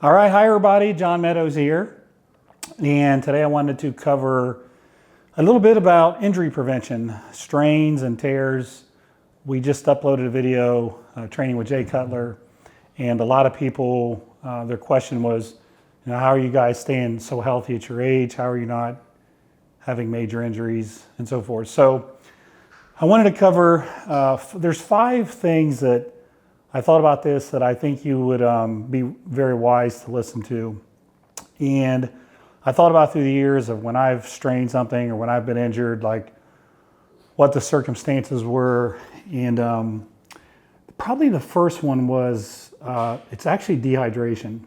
All right, hi everybody, John Meadows here. And today I wanted to cover a little bit about injury prevention, strains and tears. We just uploaded a video, training with Jay Cutler, and a lot of people, their question was, how are you guys staying so healthy at your age? How are you not having major injuries and so forth? So I wanted to cover, there's 5 things that I thought about this that I think you would be very wise to listen to. And I thought about through the years of when I've strained something or when I've been injured, like what the circumstances were. And probably the first one was, it's actually dehydration.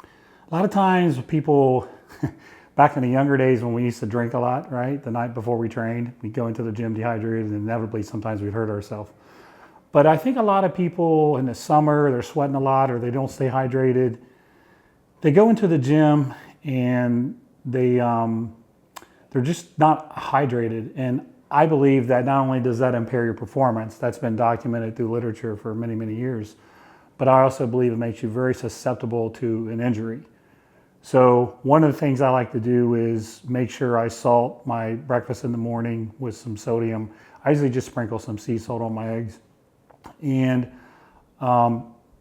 A lot of times people, back in the younger days when we used to drink a lot, right? The night before we trained, we'd go into the gym dehydrated and inevitably sometimes we'd hurt ourselves. But I think a lot of people in the summer, they're sweating a lot or they don't stay hydrated. They go into the gym and they're just not hydrated. And I believe that not only does that impair your performance, that's been documented through literature for many, many years, but I also believe it makes you very susceptible to an injury. So one of the things I like to do is make sure I salt my breakfast in the morning with some sodium. I usually just sprinkle some sea salt on my eggs. And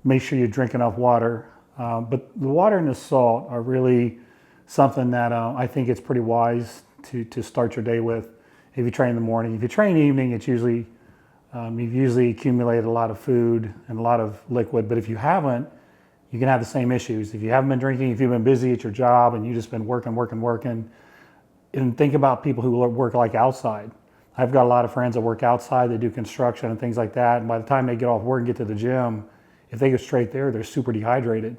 make sure you drink enough water. But the water and the salt are really something that I think it's pretty wise to start your day with if you train in the morning. If you train in the evening, it's usually, you've usually accumulated a lot of food and a lot of liquid. But if you haven't, you can have the same issues. If you haven't been drinking, if you've been busy at your job and you've just been working, and think about people who work like outside. I've got a lot of friends that work outside, they do construction and things like that. And by the time they get off work and get to the gym, if they go straight there, they're super dehydrated.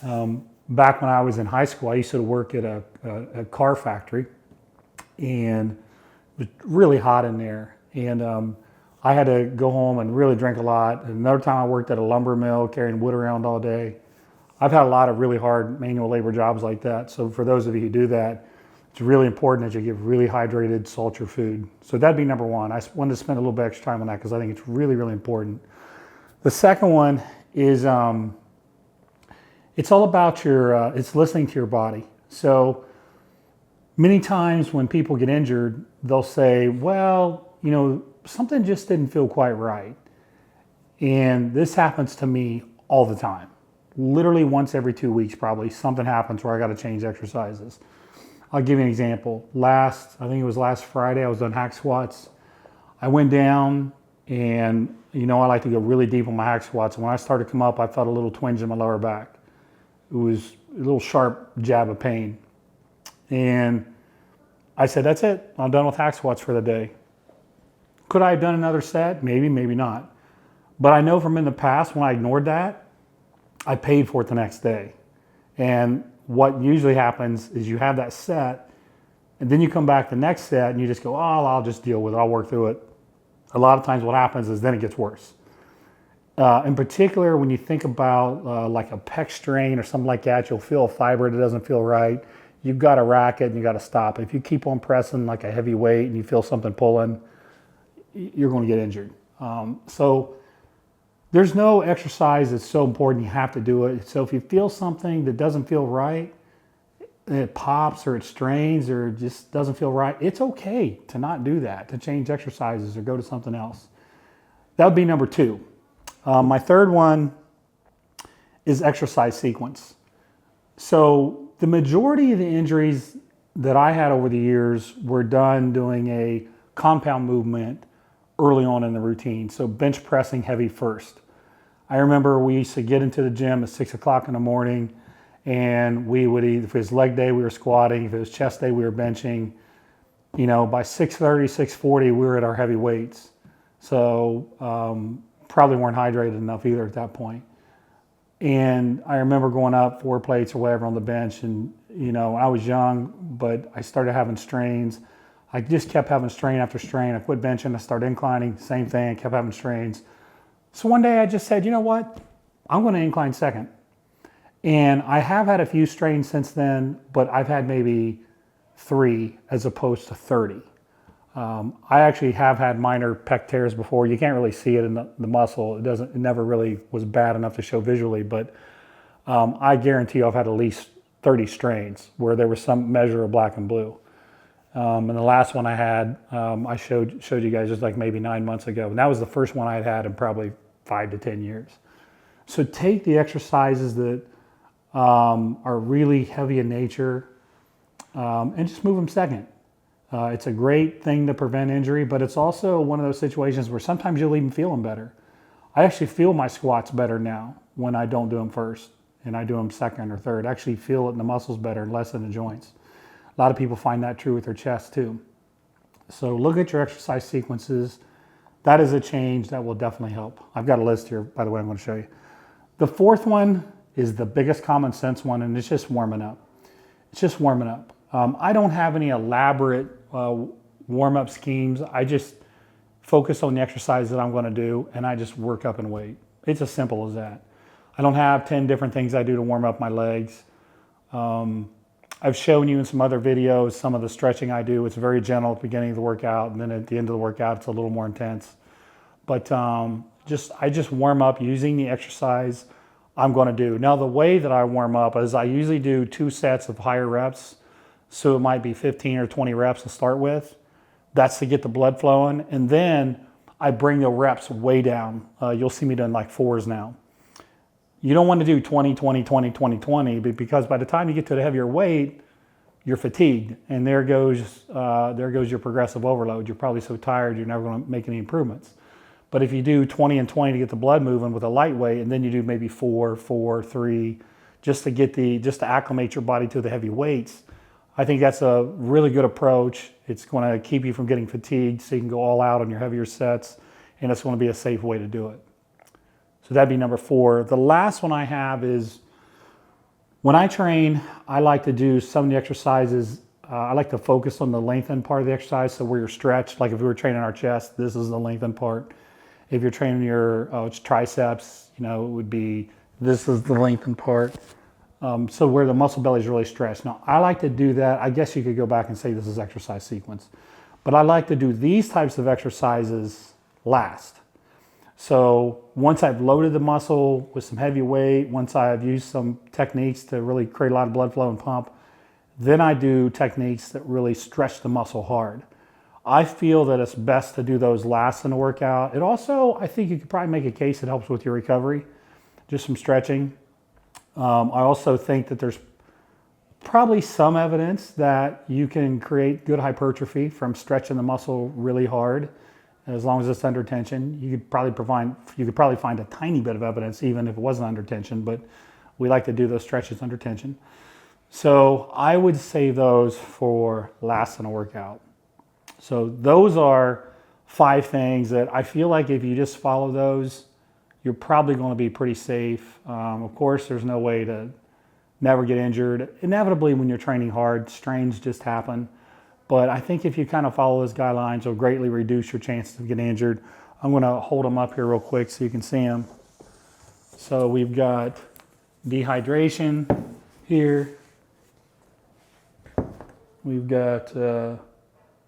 Back when I was in high school, I used to work at a car factory and it was really hot in there. And I had to go home and really drink a lot. And another time I worked at a lumber mill carrying wood around all day. I've had a lot of really hard manual labor jobs like that. So for those of you who do that, it's really important that you get really hydrated, salt your food. So that'd be number one. I wanted to spend a little bit extra time on that because I think it's really, really important. The second one is it's all about it's listening to your body. So many times when people get injured, they'll say, well, something just didn't feel quite right. And this happens to me all the time. Literally once every 2 weeks, probably something happens where I got to change exercises. I'll give you an example. I think it was last Friday, I was doing hack squats. I went down and I like to go really deep on my hack squats. And when I started to come up, I felt a little twinge in my lower back. It was a little sharp jab of pain. And I said, that's it. I'm done with hack squats for the day. Could I have done another set? Maybe, maybe not. But I know from in the past when I ignored that, I paid for it the next day. And what usually happens is you have that set and then you come back the next set and you just go, oh, I'll just deal with it. I'll work through it. A lot of times what happens is then it gets worse. In particular, when you think about like a pec strain or something like that, you'll feel a fiber that doesn't feel right. You've got to rack it and you got to stop. If you keep on pressing like a heavy weight and you feel something pulling, you're going to get injured. So there's no exercise that's so important you have to do it. So if you feel something that doesn't feel right, it pops or it strains or it just doesn't feel right, it's okay to not do that, to change exercises or go to something else. That would be number 2. My third one is exercise sequence. So the majority of the injuries that I had over the years were done doing a compound movement early on in the routine. So bench pressing heavy first. I remember we used to get into the gym at 6 o'clock in the morning and we would eat, if it was leg day, we were squatting. If it was chest day, we were benching. By 6:30, 6:40, we were at our heavy weights. So probably weren't hydrated enough either at that point. And I remember going up 4 plates or whatever on the bench and, I was young, but I started having strains. I just kept having strain after strain. I quit benching, I started inclining, same thing, kept having strains. So one day I just said, you know what? I'm going to incline second. And I have had a few strains since then, but I've had maybe 3 as opposed to 30. I actually have had minor pec tears before. You can't really see it in the muscle. It never really was bad enough to show visually, but I guarantee you I've had at least 30 strains where there was some measure of black and blue. And the last one I had, I showed you guys just like maybe 9 months ago. And that was the first one I'd had in probably 5 to 10 years. So take the exercises that are really heavy in nature and just move them second. It's a great thing to prevent injury, but it's also one of those situations where sometimes you'll even feel them better. I actually feel my squats better now when I don't do them first and I do them second or third. I actually feel it in the muscles better and less in the joints. A lot of people find that true with their chest too. So look at your exercise sequences. That is a change that will definitely help. I've got a list here, by the way, I'm going to show you. The fourth one is the biggest common sense one, and it's just warming up. It's just warming up. I don't have any elaborate warm-up schemes. I just focus on the exercise that I'm going to do, and I just work up and weight. It's as simple as that. I don't have 10 different things I do to warm up my legs. I've shown you in some other videos some of the stretching I do. It's very gentle at the beginning of the workout, and then at the end of the workout, it's a little more intense. But I just warm up using the exercise I'm going to do. Now, the way that I warm up is I usually do 2 sets of higher reps. So it might be 15 or 20 reps to start with. That's to get the blood flowing. And then I bring the reps way down. You'll see me doing like 4s now. You don't want to do 20, 20, 20, 20, 20, because by the time you get to the heavier weight, you're fatigued. And there goes your progressive overload. You're probably so tired, you're never going to make any improvements. But if you do 20 and 20 to get the blood moving with a light weight, and then you do maybe 4, 4, 3, just to acclimate your body to the heavy weights, I think that's a really good approach. It's going to keep you from getting fatigued so you can go all out on your heavier sets, and it's going to be a safe way to do it. So that'd be number 4. The last one I have is when I train, I like to do some of the exercises. I like to focus on the lengthened part of the exercise, so where you're stretched. Like if we were training our chest, this is the lengthened part. If you're training your triceps, it would be this is the lengthened part. So where the muscle belly is really stretched. Now, I like to do that. I guess you could go back and say this is exercise sequence. But I like to do these types of exercises last. So once I've loaded the muscle with some heavy weight, once I've used some techniques to really create a lot of blood flow and pump, then I do techniques that really stretch the muscle hard. I feel that it's best to do those last in the workout. It also, I think you could probably make a case it helps with your recovery, just some stretching. I also think that there's probably some evidence that you can create good hypertrophy from stretching the muscle really hard, as long as it's under tension. You could probably find a tiny bit of evidence even if it wasn't under tension, but we like to do those stretches under tension. So I would save those for last in a workout. So those are 5 things that I feel like if you just follow those, you're probably going to be pretty safe. Of course, there's no way to never get injured. Inevitably, when you're training hard, strains just happen. But I think if you kind of follow those guidelines, you'll greatly reduce your chances of getting injured. I'm going to hold them up here real quick so you can see them. So we've got dehydration here. We've got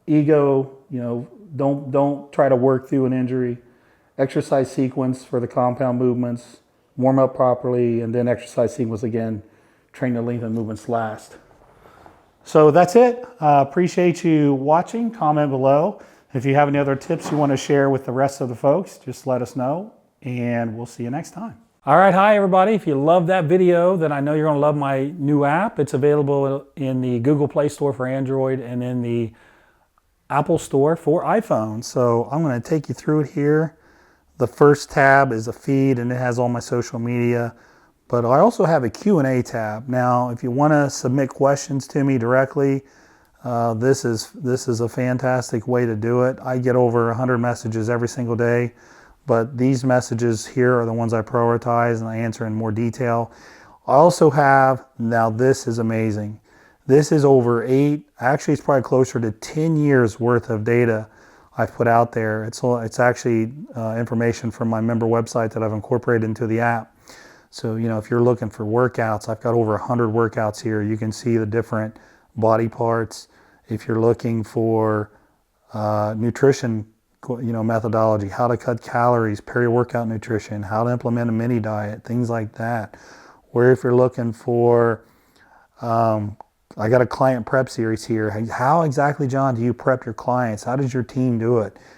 ego, don't try to work through an injury. Exercise sequence for the compound movements, warm up properly, and then exercise sequence again, train the lengthened movements last. So that's it. Appreciate you watching. Comment below. If you have any other tips you want to share with the rest of the folks, just let us know, and we'll see you next time. All right, hi everybody. If you love that video, then I know you're going to love my new app. It's available in the Google Play Store for Android and in the Apple Store for iPhone. So I'm going to take you through it here. The first tab is a feed, and it has all my social media. But I also have a Q&A tab. Now, if you want to submit questions to me directly, this is a fantastic way to do it. I get over 100 messages every single day, but these messages here are the ones I prioritize and I answer in more detail. I also have, now this is amazing. This is over actually it's probably closer to 10 years worth of data I've put out there. It's actually information from my member website that I've incorporated into the app. So, if you're looking for workouts, I've got over 100 workouts here. You can see the different body parts. If you're looking for nutrition, methodology, how to cut calories, peri-workout nutrition, how to implement a mini diet, things like that. or if you're looking for, I got a client prep series here. How exactly, John, do you prep your clients? How does your team do it?